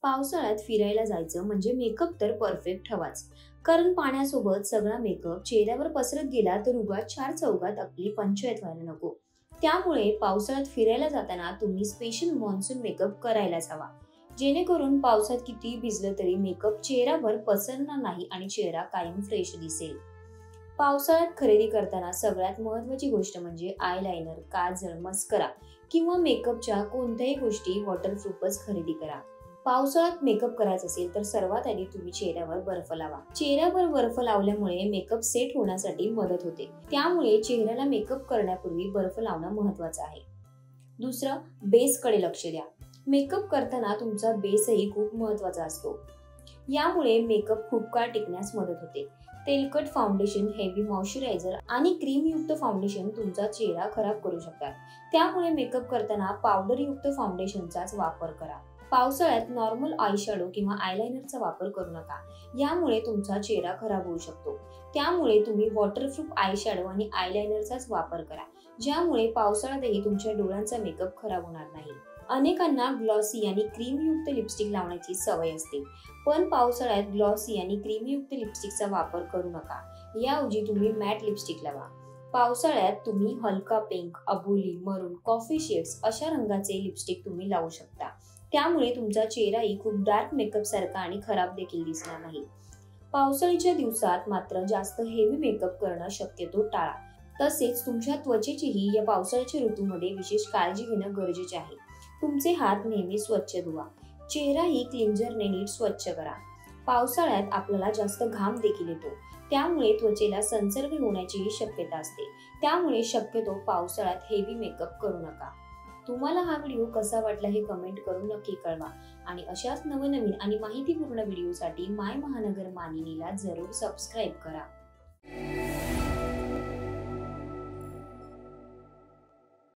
पावसाळ्यात फिरायला जायचं म्हणजे मेकअप तर परफेक्ट हवाच. कारण पाण्यासोबत सगळा मेकअप चेहऱ्यावर पसरत गेला तर उगाच चार चौघात आपली पंचायत व्हायला नको. त्यामुळे पावसाळ्यात फिरायला जाताना तुम्ही स्पेशल मॉन्सून मेकअप करायलाच हवा. जेणेकरून पावसात कितीही भिजलं तरी मेकअप चेहऱ्यावर पसरणार नाही आणि चेहरा कायम फ्रेश दिसेल. पावसाळ्यात खरेदी करताना सगळ्यात महत्त्वाची गोष्ट म्हणजे आयलाइनर, काजळ, मस्करा किंवा मेकअपच्या कोणत्याही गोष्टी वॉटरप्रूफच खरेदी करा. पावसाळ्यात मेकअप करायचा असेल तर सर्वात आधी तुम्ही चेहऱ्यावर बर्फ लावा. चेहऱ्यावर बर्फ लावल्यामुळे मेकअप सेट होण्यासाठी मदत होते. त्यामुळे चेहऱ्याला मेकअप करण्यापूर्वी बर्फ लावणं महत्त्वाचं आहे. दुसरं, बेसकडे लक्ष द्या. मेकअप करताना तुमचा बेसही खूप महत्त्वाचा असतो. यामुळे मेकअप खूप काळ टिकण्यास मदत होते. तेलकट फाउंडेशन, हेवी मॉइश्चरायझर आणि क्रीम युक्त फाउंडेशन तुमचा चेहरा खराब करू शकतात. त्यामुळे मेकअप करताना पावडर युक्त फाउंडेशनचाच वापर करा. पावसाळ्यात नॉर्मल आयशॅडो किंवा आयलाइनरचा वापर करू नका. यामुळे तुमचा चेहरा खराब होऊ शकतो. त्यामुळे तुम्ही वॉटरप्रूफ आयशॅडो आणि आयलाइनरचाच वापर करा. ज्यामुळे पावसाळ्यातही तुमच्या डोळ्यांचा मेकअप खराब होणार नाही. अनेकांना ग्लॉसी आणि क्रीम युक्त लिपस्टिक लावण्याची सवय असते. पण पावसाळ्यात ग्लॉसी आणि क्रीम युक्त लिपस्टिकचा वापर करू नका. याऐवजी तुम्ही मॅट लिपस्टिक लावा. पावसाळ्यात तुम्ही हलका पिंक, अबोली, मरून, कॉफी शेड्स अशा रंगाचे लिपस्टिक तुम्ही लावू शकता. त्यामुळे तुमचा चेहराही खूप डार्क मेकअप सारखा आणि खराब देखील दिसणार नाही. पावसाळ्याच्या दिवसात मात्र जास्त हेवी मेकअप करणं शक्यतो टाळा. तसेच तुमच्या त्वचेचीही या पावसाळ्याच्या ऋतूमध्ये विशेष काळजी घेणं गरजेचे आहे. तुमचे हात नेहमी स्वच्छ धुवा. चेहराही क्लिंजरने नीट स्वच्छ करा. पावसाळ्यात आपल्याला जास्त घाम देखील येतो. त्यामुळे त्वचेला संसर्ग होण्याचीही शक्यता असते. त्यामुळे शक्यतो पावसाळ्यात हेवी मेकअप करू नका. तुम्हाला हा व्हिडिओ कसा वाटला हे कमेंट करून नक्की कळवा आणि अशाच नवनवीन आणि माहितीपूर्ण व्हिडिओसाठी माय महानगर मानिनीला जरूर सबस्क्राईब करा.